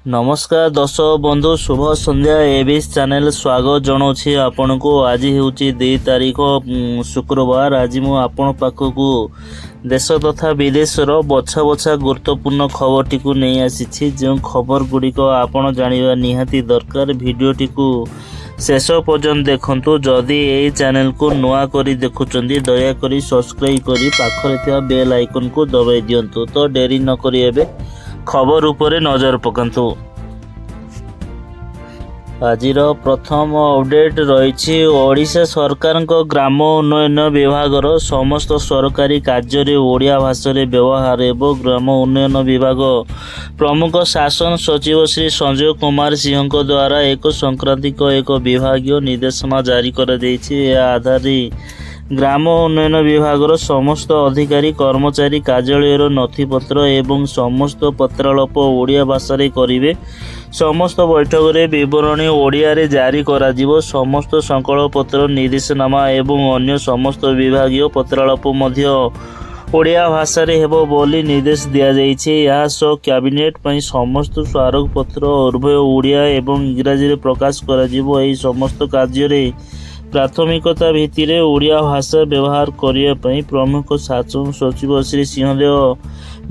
नमस्कार दर्शक बंधु शुभ संध्या एबिस चैनल स्वागत जनाऊँगी आपण को। आज हूँ 2 तारीख शुक्रवार। आज मु आपण पाखक देश तथा विदेशर बछा बछा गुरुत्वपूर्ण खबर टी नहीं आसी। जो खबर गुड़िक आपण जानिबा निहाती दरकार। वीडियोटी को शेष पर्यंत देखंतु। जदि यही चैनल को नुआ करी देखुचंदी दयाकोरी सब्सक्राइब करी पाखरे थिबा बेल आइकन को दबाई दियंतु। तो डेरी न करी एबे खबर उपरे नजर पकांतु। आजिर प्रथम अपडेट रही ओडिशा सरकार ग्राम उन्नयन विभागर समस्त सरकारी कार्य ओडिया भाषा व्यवहार एवं ग्राम उन्नयन विभाग प्रमुख शासन सचिव श्री संजय कुमार सिंह द्वारा एक संक्रांतिक एक विभागीय निर्देशना जारी कर आधार ग्राम उन्नयन विभागर समस्त अधिकारी कर्मचारी कार्यालय नथिपत्र एवं समस्त पत्रालाप ओडिया भाषा करेंगे। समस्त बैठक में विवरणी ओडिया जारी करा जिवो। समस्त संकल्पपत्र निर्देशनामा एवं अन्य समस्त विभागीय पत्रालाप ओडिया भाषा हेबो बोली निर्देश दिया जाइछे। या सो कैबिनेट पई समस्त स्वारोग पत्र उभय ओडिया एवं इंग्राजी रे प्रकाश करा जिवो। एही समस्त कार्य रे प्राथमिकता भित्ति रे ओडिया भाषा व्यवहार करिया पई प्रमुख शासन सचिव श्री सिंहदेव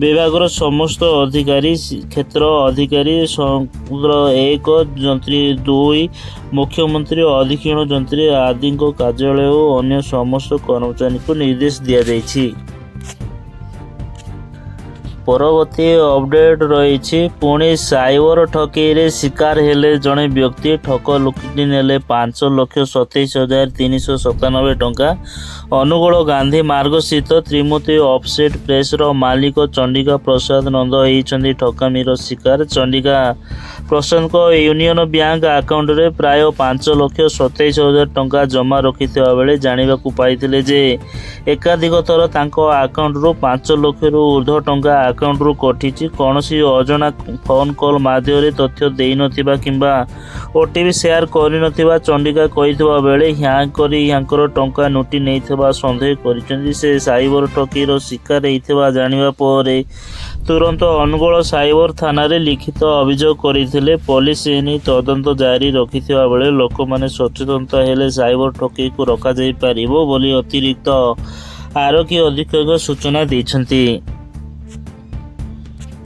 विभागर समस्त अधिकारी क्षेत्र अधिकारी समुद्र 1 जंत्री 2 मुख्यमंत्री अधीक्षण जंत्री आदि कार्यालय और अन्य समस्त कर्मचारी को निर्देश दिया जाइछि। परवर्ती अपडेट रही पुणी साइबर ठकेई शिकार हेले जड़े व्यक्ति ठक लुटि नेले 5,27,397 टंका। अनुगुल गांधी मार्ग स्थित त्रिमूर्ति ऑफसेट प्रेसर मालिक चंडिका प्रसाद नंद होती ठकामीर शिकार। चंडिका प्रसाद को यूनियन बैंक अकाउंट रे प्राय 5,27,000 टंका जमा रखि बेले जाना पाई जे एकाधिक थर तांको अकाउंट रु 5 लाख रु ऊर्ध्व टंका अकाउंट रु कटिछि। कौनसी अजना फोन कॉल माध्यम तथ्य देई नथिबा किंबा ओटीपी शेयर करि नथिबा चंडिका कहितबा बेले ह्यांग करी ह्यांकर टंका लुटि नैथिबा संदेह करिसेंती। से साइबर ठकीर शिकार होइथिबा जानिबा परे तुरंत अनुगुल साइबर थाना रे लिखित अभियोग करथिले। पुलिस एनी तदंत जारी रखिथिबा बेले लोक माने सचेतनता हेले साइबर ठकी को रखा जाई परिबो बोली अतिरिक्त आरक्षी अधीक्षक सूचना दैछंती।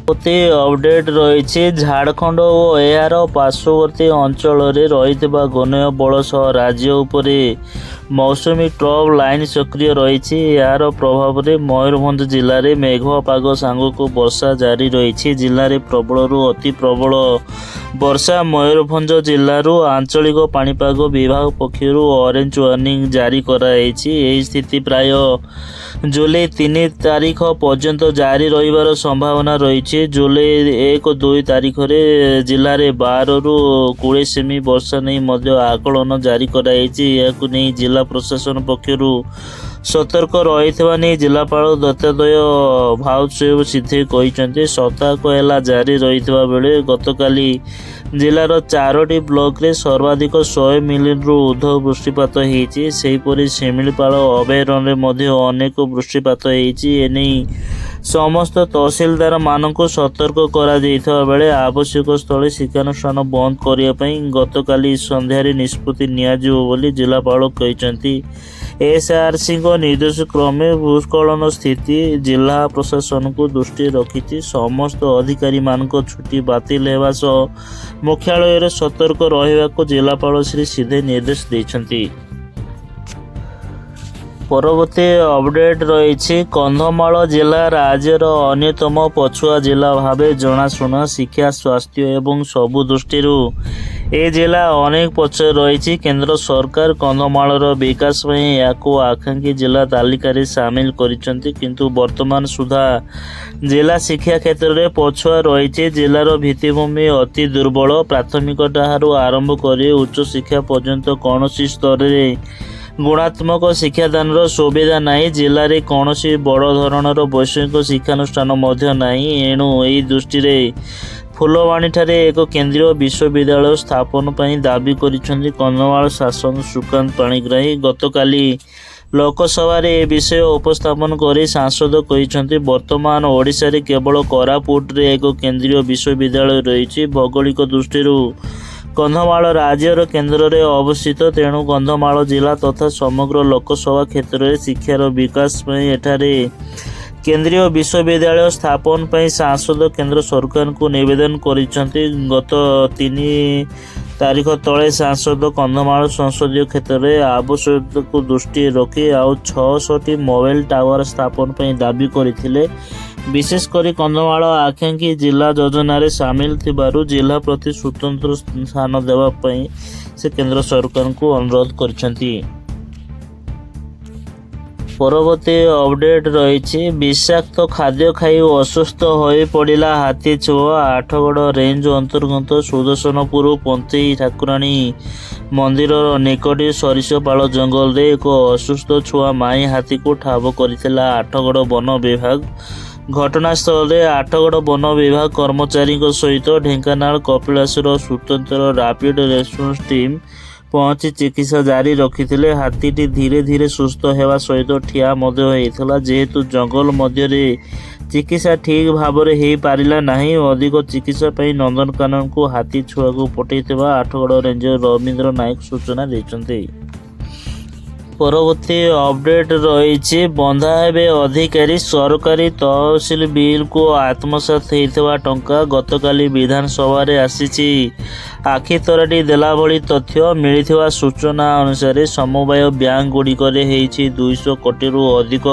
अपडेट रही झारखंड और यार पार्श्ववर्ती अंचल रही घनय बल सह राज्य उपरे मौसुमी ट्रफ लाइन सक्रिय रही। यार प्रभाव में मयूरभंज जिले में मेघपाग सांगक वर्षा जारी रही। जिले में प्रबल रु अति प्रबल वर्षा। मयूरभंज जिलूर आंचलिक पाणीपाग विभाग पक्षर ऑरेंज वार्निंग जारी कराई। स्थिति प्राय जुलाई 3 तारीख पर्यंत जारी रहिबार संभावना रही। जुलाई 1-2 तारीख रे जिले में 12 रु 20 सेमी वर्षा नहीं आकलन जारी कराई। नहीं जिला प्रशासन पक्षर सतर्क रही नहीं जिलापाल दत्तात्रेय भाउसेव सिद्धे कहते। सप्ताह है जारी रही बेले गतकाली जिलार 4टी ब्लॉक रे सर्वाधिक 100 मिलियन रु ऊर्ध्व वृष्टिपात होती। सेहीपरि शिमिलीपाल अभयारण्य अनेक वृष्टिपात होती। एने समस्त तहसीलदार मानक सतर्क करा जाइथबा बेले आवश्यक स्थले शिक्षानुष्ठान बंद करने गतकाली संध्यारे निष्पत्ति नियाजिबो बोली जिलापाल कहते। एसआरसी निर्देश क्रमे भूस्खलन स्थिति जिला प्रशासन को दृष्टि रखी समस्त अधिकारी मानक छुट्टी बातिल होगा सह मुख्यालय सतर्क रहिबाकु जिलापाल श्री सिद्धे निर्देश देइछन्ति। परवर्ती अपडेट रही कंधमाल जिला राज्यर अन्यतम पछुआ जिला भावे जनाशुना शिक्षा स्वास्थ्य एवं सबु दृष्टि ए जिला अनेक पछुआ रही। केंद्र सरकार कंधमाल विकास में याकू आकांक्षी जिला तालिका सामिल करिसेंती किंतु वर्तमान सुधा जिला शिक्षा क्षेत्र में पछुआ रही। जिलार भित्तिभूमि अति दुर्बल। प्राथमिक ठारू आरंभ कर उच्च शिक्षा पर्यंत कौन स्तर में गुणात्मक शिक्षादान सुविधा नहीं। जिले में कौन बड़ धरणर वैषयिक शिक्षानुष्ठान नहीं। एणु यही दृष्टि फुलवाणी ठारे एक केंद्रीय विश्वविद्यालय स्थापन पर दाबी करिसेंती कंधमाल शासन सुकांत पाणिग्राही। गतकाली ଲୋକସଭାରେ ଏ ବିଷୟ ଉପସ୍ଥାପନ କରି ସାଂସଦ କହିଛନ୍ତି, ବର୍ତ୍ତମାନ ଓଡ଼ିଶାରେ କେବଳ କୋରାପୁଟରେ ଏକ କେନ୍ଦ୍ରୀୟ ବିଶ୍ୱବିଦ୍ୟାଳୟ ରହିଛି। ଭୌଗୋଳିକ ଦୃଷ୍ଟିରୁ କନ୍ଧମାଳ ରାଜ୍ୟର କେନ୍ଦ୍ରରେ ଅବସ୍ଥିତ, ତେଣୁ କନ୍ଧମାଳ ଜିଲ୍ଲା ତଥା ସମଗ୍ର ଲୋକସଭା କ୍ଷେତ୍ରରେ ଶିକ୍ଷାର ବିକାଶ ପାଇଁ ଏଠାରେ କେନ୍ଦ୍ରୀୟ ବିଶ୍ୱବିଦ୍ୟାଳୟ ସ୍ଥାପନ ପାଇଁ ସାଂସଦ କେନ୍ଦ୍ର ସରକାରଙ୍କୁ ନିବେଦନ କରିଛନ୍ତି। ଗତ 3 ତାରିଖ ତଳେ ସାଂସଦ କନ୍ଧମାଳ ସଂସଦୀୟ କ୍ଷେତ୍ରରେ ଆବଶ୍ୟକତାକୁ ଦୃଷ୍ଟିରେ ରଖି ଆଉ 600ଟି ମୋବାଇଲ ଟାୱାର ସ୍ଥାପନ ପାଇଁ ଦାବି କରିଥିଲେ। ବିଶେଷ କରି କନ୍ଧମାଳ ଆକାଂକ୍ଷୀ ଜିଲ୍ଲା ଯୋଜନାରେ ସାମିଲ ଥିବାରୁ ଜିଲ୍ଲା ପ୍ରତି ସ୍ୱତନ୍ତ୍ର ସ୍ଥାନ ଦେବା ପାଇଁ ସେ କେନ୍ଦ୍ର ସରକାରଙ୍କୁ ଅନୁରୋଧ କରିଛନ୍ତି। ପରବର୍ତ୍ତୀ ଅପଡେଟ୍ ରହିଛି, ବିଷାକ୍ତ ଖାଦ୍ୟ ଖାଇ ଅସୁସ୍ଥ ହୋଇପଡ଼ିଲା ହାତୀ ଛୁଆ। ଆଠଗଡ଼ ରେଞ୍ଜ ଅନ୍ତର୍ଗତ ସୁଦର୍ଶନପୁର ପନ୍ତେଇ ଠାକୁରାଣୀ ମନ୍ଦିରର ନିକଟ ସରିଷପାଳ ଜଙ୍ଗଲରେ ଏକ ଅସୁସ୍ଥ ଛୁଆ ମାଇ ହାତୀକୁ ଠାବ କରିଥିଲା ଆଠଗଡ଼ ବନ ବିଭାଗ। ଘଟଣାସ୍ଥଳରେ ଆଠଗଡ଼ ବନ ବିଭାଗ କର୍ମଚାରୀଙ୍କ ସହିତ ଢେଙ୍କାନାଳ କପିଳାସର ସ୍ୱତନ୍ତ୍ର ରାପିଡ୍ ରେସ୍ପନ୍ସ ଟିମ୍ ପହଞ୍ଚି ଚିକିତ୍ସା ଜାରି ରଖିଥିଲେ। ହାତୀଟି ଧୀରେ ଧୀରେ ସୁସ୍ଥ ହେବା ସହିତ ଠିଆ ମଧ୍ୟ ହୋଇଥିଲା। ଯେହେତୁ ଜଙ୍ଗଲ ମଧ୍ୟରେ ଚିକିତ୍ସା ଠିକ୍ ଭାବରେ ହୋଇପାରିଲା ନାହିଁ, ଅଧିକ ଚିକିତ୍ସା ପାଇଁ ନନ୍ଦନକାନନକୁ ହାତୀ ଛୁଆକୁ ପଠାଇଥିବା ଆଠଗଡ଼ ରେଞ୍ଜର ରବୀନ୍ଦ୍ର ନାୟକ ସୂଚନା ଦେଇଛନ୍ତି। ପରବର୍ତ୍ତୀ ଅପଡେଟ୍ ରହିଛି, ବନ୍ଧା ହେବେ ଅଧିକାରୀ, ସରକାରୀ ତହସିଲ ବିଲ୍କୁ ଆତ୍ମସାତ ହୋଇଥିବା ଟଙ୍କା ଗତକାଲି ବିଧାନସଭାରେ ଆସିଛି। ଆଖି ତରାଟି ଦେଲା ଭଳି ତଥ୍ୟ ମିଳିଥିବା ସୂଚନା ଅନୁସାରେ ସମବାୟ ବ୍ୟାଙ୍କଗୁଡ଼ିକରେ ହୋଇଛି 200 କୋଟିରୁ ଅଧିକ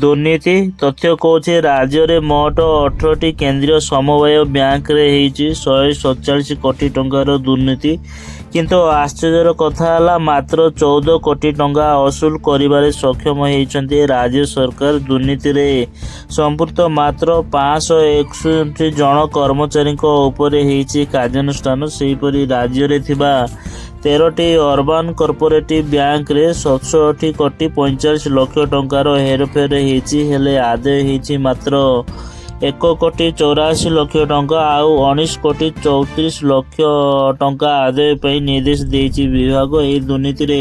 ଦୁର୍ନୀତି। ତଥ୍ୟ କହୁଛି, ରାଜ୍ୟରେ ମୋଟ 18ଟି କେନ୍ଦ୍ରୀୟ ସମବାୟ ବ୍ୟାଙ୍କରେ ହୋଇଛି 147 କୋଟି ଟଙ୍କାର ଦୁର୍ନୀତି। କିନ୍ତୁ ଆଶ୍ଚର୍ଯ୍ୟର କଥା ହେଲା, ମାତ୍ର 14 କୋଟି ଟଙ୍କା ଅସୁଲ କରିବାରେ ସକ୍ଷମ ହୋଇଛନ୍ତି ରାଜ୍ୟ ସରକାର। ଦୁର୍ନୀତିରେ ସମ୍ପୃକ୍ତ ମାତ୍ର 561 ଜଣ କର୍ମଚାରୀଙ୍କ ଉପରେ ହୋଇଛି କାର୍ଯ୍ୟାନୁଷ୍ଠାନ। ସେହିପରି ରାଜ୍ୟରେ ଥିବା 13ଟି ଅର୍ବାନ କୋଅପରେଟିଭ ବ୍ୟାଙ୍କରେ 67 କୋଟି 45 ଲକ୍ଷ ଟଙ୍କାର ହେରଫେର ହୋଇଛି, ହେଲେ ଆଦାୟ ହୋଇଛି ମାତ୍ର 1 କୋଟି 84 ଲକ୍ଷ ଟଙ୍କା। ଆଉ 19 କୋଟି 34 ଲକ୍ଷ ଟଙ୍କା ଆଦାୟ ପାଇଁ ନିର୍ଦ୍ଦେଶ ଦେଇଛି ବିଭାଗ। ଏହି ଦୁର୍ନୀତିରେ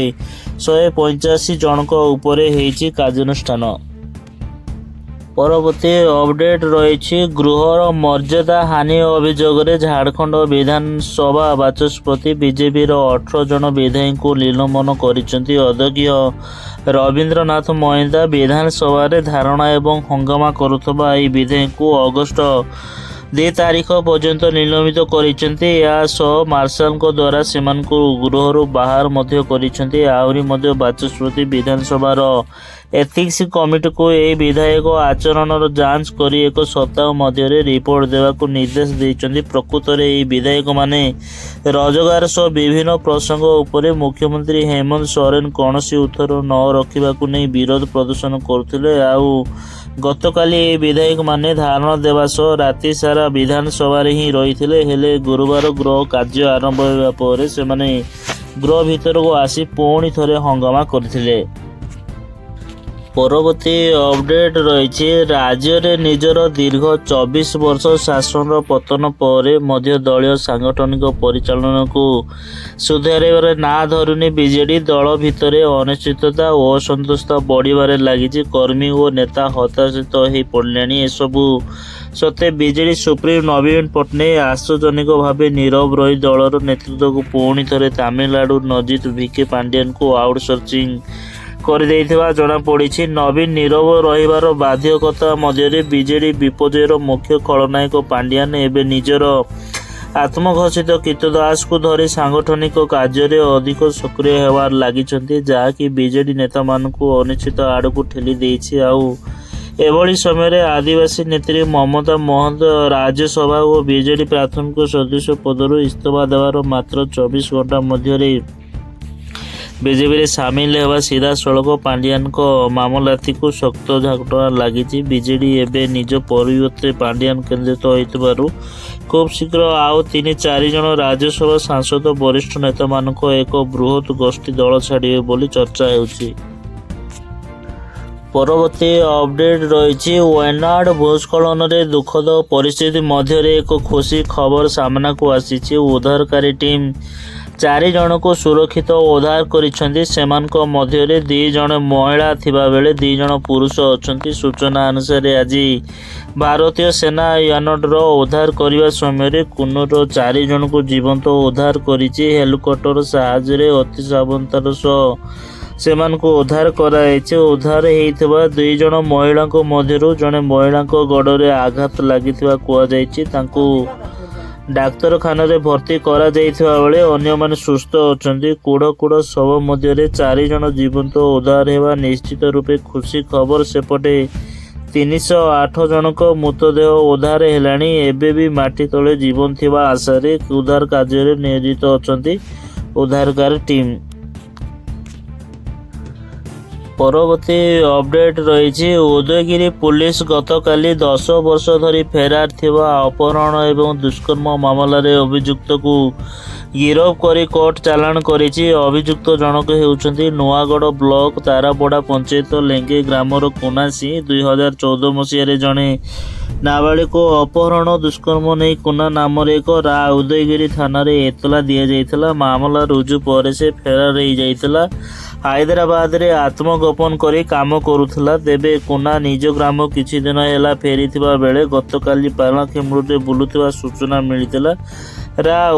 185 ଜଣଙ୍କ ଉପରେ ହୋଇଛି କାର୍ଯ୍ୟାନୁଷ୍ଠାନ। ପରବର୍ତ୍ତୀ ଅପଡେଟ୍ ରହିଛି, ଗୃହର ମର୍ଯ୍ୟାଦା ହାନି ଅଭିଯୋଗରେ ଝାଡ଼ଖଣ୍ଡ ବିଧାନସଭା ବାଚସ୍ପତି ବିଜେପିର 18 ଜଣ ବିଧାୟକଙ୍କୁ ନିଲମ୍ବନ କରିଛନ୍ତି ଅଧ୍ୟକ୍ଷ ରବୀନ୍ଦ୍ରନାଥ ମହିନ୍ଦା। ବିଧାନସଭାରେ ଧାରଣା ଏବଂ ହଙ୍ଗାମା କରୁଥିବା ଏହି ବିଧାୟକଙ୍କୁ ଅଗଷ୍ଟ 2 ତାରିଖ ପର୍ଯ୍ୟନ୍ତ ନିଲମ୍ବିତ କରିଛନ୍ତି। ଏହା ସହ ମାର୍ଶାଲଙ୍କ ଦ୍ୱାରା ସେମାନଙ୍କୁ ଗୃହରୁ ବାହାର ମଧ୍ୟ କରିଛନ୍ତି। ଆହୁରି ମଧ୍ୟ ବାଚସ୍ପତି ବିଧାନସଭାର ଏଥିକ୍ସ କମିଟିକୁ ଏହି ବିଧାୟକ ଆଚରଣର ଯାଞ୍ଚ କରି 1 ସପ୍ତାହ ମଧ୍ୟରେ ରିପୋର୍ଟ ଦେବାକୁ ନିର୍ଦ୍ଦେଶ ଦେଇଛନ୍ତି। ପ୍ରକୃତରେ ଏହି ବିଧାୟକମାନେ ରୋଜଗାର ସହ ବିଭିନ୍ନ ପ୍ରସଙ୍ଗ ଉପରେ ମୁଖ୍ୟମନ୍ତ୍ରୀ ହେମନ୍ତ ସୋରେନ କୌଣସି ଉତ୍ତର ନ ରଖିବାକୁ ନେଇ ବିରୋଧ ପ୍ରଦର୍ଶନ କରୁଥିଲେ। ଆଉ ଗତକାଲି ଏହି ବିଧାୟକମାନେ ଧାରଣା ଦେବା ସହ ରାତି ସାରା ବିଧାନସଭାରେ ହିଁ ରହିଥିଲେ। ହେଲେ ଗୁରୁବାର ଗୃହ କାର୍ଯ୍ୟ ଆରମ୍ଭ ହେବା ପରେ ସେମାନେ ଗୃହ ଭିତରକୁ ଆସି ପୁଣି ଥରେ ହଙ୍ଗାମା କରିଥିଲେ। ପରବର୍ତ୍ତୀ ଅପଡେଟ୍ ରହିଛି, ରାଜ୍ୟରେ ନିଜର ଦୀର୍ଘ 24 ବର୍ଷ ଶାସନର ପତନ ପରେ ମଧ୍ୟ ଦଳୀୟ ସାଂଗଠନିକ ପରିଚାଳନାକୁ ସୁଧାରିବାରେ ନାଁ ଧରୁନି ବିଜେଡି। ଦଳ ଭିତରେ ଅନିଶ୍ଚିତତା ଓ ଅସନ୍ତୋଷ ବଢ଼ିବାରେ ଲାଗିଛି। କର୍ମୀ ଓ ନେତା ହତାଶିତ ହୋଇ ପଡ଼ିଲେଣି। ଏସବୁ ସତ୍ତ୍ୱେ ବିଜେଡି ସୁପ୍ରିମୋ ନବୀନ ପଟ୍ଟନାୟକ ଆଶ୍ଚର୍ଯ୍ୟଜନକ ଭାବେ ନୀରବ ରହି ଦଳର ନେତୃତ୍ୱକୁ ପୁଣି ଥରେ ତାମିଲନାଡୁ ନଜିର ଭିକେ ପାଣ୍ଡିଆନଙ୍କୁ ଆଉଟସୋର୍ସିଂ କରିଦେଇଥିବା ଜଣାପଡ଼ିଛି। ନବୀନ ନୀରବ ରହିବାର ବାଧ୍ୟକତା ମଧ୍ୟରେ ବିଜେଡି ବିପର୍ଯ୍ୟୟର ମୁଖ୍ୟ ଖଳନାୟକ ପାଣ୍ଡିଆନ ଏବେ ନିଜର ଆତ୍ମଘୋଷିତ କୀର୍ତ୍ତଦାସକୁ ଧରି ସାଂଗଠନିକ କାର୍ଯ୍ୟରେ ଅଧିକ ସକ୍ରିୟ ହେବାରେ ଲାଗିଛନ୍ତି, ଯାହାକି ବିଜେଡି ନେତାମାନଙ୍କୁ ଅନିଶ୍ଚିତ ଆଡ଼କୁ ଠେଲି ଦେଇଛି। ଆଉ ଏଭଳି ସମୟରେ ଆଦିବାସୀ ନେତ୍ରୀ ମମତା ମହନ୍ତ ରାଜ୍ୟସଭା ଓ ବିଜେଡି ପ୍ରାଥମିକ ସଦସ୍ୟ ପଦରୁ ଇସ୍ତଫା ଦେବାର ମାତ୍ର 24 ଘଣ୍ଟା ମଧ୍ୟରେ ବିଜେପିରେ ସାମିଲ ହେବା ସିଧାସଳଖ ପାଣ୍ଡିଆନଙ୍କ ମାମଲାତିକୁ ଶକ୍ତ ଝାଟକା ଲାଗିଛି। ବିଜେଡି ଏବେ ନିଜ ପରିବର୍ତ୍ତେ ପାଣ୍ଡିଆନ କେନ୍ଦ୍ରିତ ହୋଇଥିବାରୁ ଖୁବ୍ ଶୀଘ୍ର ଆଉ 3-4 ଜଣ ରାଜ୍ୟସଭା ସାଂସଦ ବରିଷ୍ଠ ନେତାମାନଙ୍କ ଏକ ବୃହତ ଗୋଷ୍ଠୀ ଦଳ ଛାଡ଼ିବେ ବୋଲି ଚର୍ଚ୍ଚା ହେଉଛି। ପରବର୍ତ୍ତୀ ଅପଡେଟ୍ ରହିଛି, ୱାୟାନାଡ଼ ଭୂସ୍ଖଳନରେ ଦୁଃଖଦ ପରିସ୍ଥିତି ମଧ୍ୟରେ ଏକ ଖୁସି ଖବର ସାମ୍ନାକୁ ଆସିଛି। ଉଦ୍ଧାରକାରୀ ଟିମ୍ ଚାରି ଜଣଙ୍କୁ ସୁରକ୍ଷିତ ଉଦ୍ଧାର କରିଛନ୍ତି। ସେମାନଙ୍କ ମଧ୍ୟରେ 2 ଜଣ ମହିଳା ଥିବାବେଳେ 2 ଜଣ ପୁରୁଷ ଅଛନ୍ତି। ସୂଚନା ଅନୁସାରେ ଆଜି ଭାରତୀୟ ସେନା ୟାନଡର ଉଦ୍ଧାର କରିବା ସମୟରେ କୁନୁର 4 ଜଣଙ୍କୁ ଜୀବନ୍ତ ଉଦ୍ଧାର କରିଛି। ହେଲିକପ୍ଟର ସାହାଯ୍ୟରେ ଅତି ସାବଧାନତାର ସହ ସେମାନଙ୍କୁ ଉଦ୍ଧାର କରାଯାଇଛି। ଉଦ୍ଧାର ହୋଇଥିବା 2 ଜଣ ମହିଳାଙ୍କ ମଧ୍ୟରୁ ଜଣେ ମହିଳାଙ୍କ ଗୋଡ଼ରେ ଆଘାତ ଲାଗିଥିବା କୁହାଯାଇଛି। ତାଙ୍କୁ ଡାକ୍ତରଖାନାରେ ଭର୍ତ୍ତି କରାଯାଇଥିବା ବେଳେ ଅନ୍ୟମାନେ ସୁସ୍ଥ ଅଛନ୍ତି। କୁଢ଼ ଶବ ମଧ୍ୟରେ 4 ଜଣ ଜୀବନ୍ତ ଉଦ୍ଧାର ହେବା ନିଶ୍ଚିତ ରୂପେ ଖୁସି ଖବର। ସେପଟେ 308 ଜଣଙ୍କ ମୃତଦେହ ଉଦ୍ଧାର ହେଲାଣି। ଏବେ ବି ମାଟି ତଳେ ଜୀବନ ଥିବା ଆଶାରେ ଉଦ୍ଧାର କାର୍ଯ୍ୟରେ ନିୟୋଜିତ ଅଛନ୍ତି ଉଦ୍ଧାରକାରୀ ଟିମ୍। ପରବର୍ତ୍ତୀ ଅପଡେଟ୍ ରହିଛି। ଉଦୟଗିରି ପୁଲିସ ଗତକାଲି 10 ବର୍ଷ ଧରି ଫେରାର ଥିବା ଅପହରଣ ଏବଂ ଦୁଷ୍କର୍ମ ମାମଲାରେ ଅଭିଯୁକ୍ତକୁ ଗିରଫ କରି କୋର୍ଟ ଚାଲାଣ କରିଛି। ଅଭିଯୁକ୍ତ ଜଣକ ହେଉଛନ୍ତି ନୂଆଗଡ଼ ବ୍ଲକ ତାରାପଡ଼ା ପଞ୍ଚାୟତ ଲେଙ୍ଗେ ଗ୍ରାମର କୁନା ସିଂ। 2014 ମସିହାରେ ଜଣେ ନାବାଳିକ ଅପହରଣ ଦୁଷ୍କର୍ମ ନେଇ କୁନା ନାମରେ ଏକ ଉଦୟଗିରି ଥାନାରେ ଏତଲା ଦିଆଯାଇଥିଲା। ମାମଲା ରୁଜୁ ପରେ ସେ ଫେରାର ହୋଇଯାଇଥିଲା। ହାଇଦ୍ରାବାଦରେ ଆତ୍ମଗୋପନ କରି କାମ କରୁଥିଲା। ତେବେ କୁନା ନିଜ ଗ୍ରାମ କିଛି ଦିନ ହେଲା ଫେରିଥିବା ବେଳେ ଗତକାଲି ପାରଳାଖେମୁଣ୍ଡିରେ ବୁଲୁଥିବା ସୂଚନା ମିଳିଥିଲା।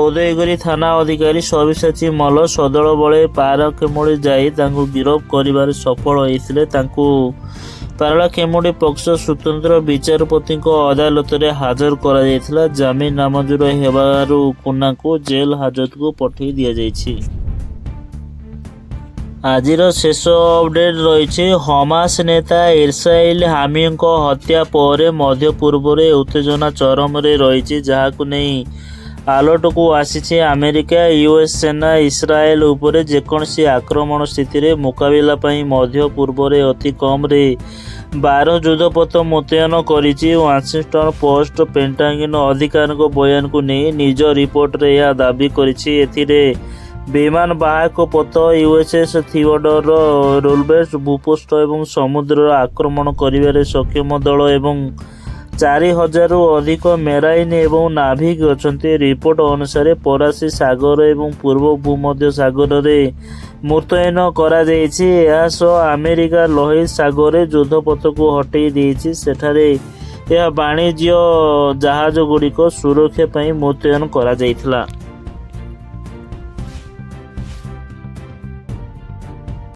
ଉଦୟଗିରି ଥାନା ଅଧିକାରୀ ସବ୍ୟସାଚୀ ମଲ୍ଲ ସଦଳ ବଳେ ପାରଳାଖେମୁଣ୍ଡି ଯାଇ ତାଙ୍କୁ ଗିରଫ କରିବାରେ ସଫଳ ହୋଇଥିଲେ। ତାଙ୍କୁ ପାରଳାଖେମୁଣ୍ଡି ପକ୍ସୋ ସ୍ୱତନ୍ତ୍ର ବିଚାରପତିଙ୍କ ଅଦାଲତରେ ହାଜର କରାଯାଇଥିଲା। ଜାମିନ ନାମଞ୍ଜୁର ହେବାରୁ କୁନାଙ୍କୁ ଜେଲ୍ ହାଜତକୁ ପଠାଇ ଦିଆଯାଇଛି। ଆଜିର ଶେଷ ଅପଡେଟ୍ ରହିଛି। ହମାସ ନେତା ଇସ୍ରାଏଲ ହାମିଙ୍କ ହତ୍ୟା ପରେ ମଧ୍ୟ ପୂର୍ବରେ ଉତ୍ତେଜନା ଚରମରେ ରହିଛି, ଯାହାକୁ ନେଇ ଆଲର୍ଟକୁ ଆସିଛି ଆମେରିକା। ୟୁଏସ୍ ସେନା ଇସ୍ରାଏଲ ଉପରେ ଯେକୌଣସି ଆକ୍ରମଣ ସ୍ଥିତିରେ ମୁକାବିଲା ପାଇଁ ମଧ୍ୟ ପୂର୍ବରେ ଅତି କମ୍ରେ 12 ଯୁଦ୍ଧପଥ ମୁତୟନ କରିଛି। ୱାଶିଂଟନ ପୋଷ୍ଟ ପେଣ୍ଟାଗନ ଅଧିକାରୀଙ୍କ ବୟାନକୁ ନେଇ ନିଜ ରିପୋର୍ଟରେ ଏହା ଦାବି କରିଛି। ଏଥିରେ ବିମାନ ବାହକ ପଥ, ୟୁଏସ୍ଏସ୍ ଥିଓଡୋର ରୁଜଭେଲ୍ଟ, ଭୂପୃଷ୍ଠ ଏବଂ ସମୁଦ୍ରର ଆକ୍ରମଣ କରିବାରେ ସକ୍ଷମ ଦଳ ଏବଂ 4000ରୁ ଅଧିକ ମେରାଇନ୍ ଏବଂ ନାଭିକ୍ ଅଛନ୍ତି। ରିପୋର୍ଟ ଅନୁସାରେ ଫରାସୀ ସାଗର ଏବଂ ପୂର୍ବ ଭୂମଧ୍ୟ ସାଗରରେ ମୁତୟନ କରାଯାଇଛି। ଏହା ସହ ଆମେରିକା ଲୋହିତ ସାଗରରେ ଯୁଦ୍ଧପଥକୁ ହଟାଇ ଦେଇଛି। ସେଠାରେ ଏହା ବାଣିଜ୍ୟ ଜାହାଜଗୁଡ଼ିକ ସୁରକ୍ଷା ପାଇଁ ମୁତୟନ କରାଯାଇଥିଲା।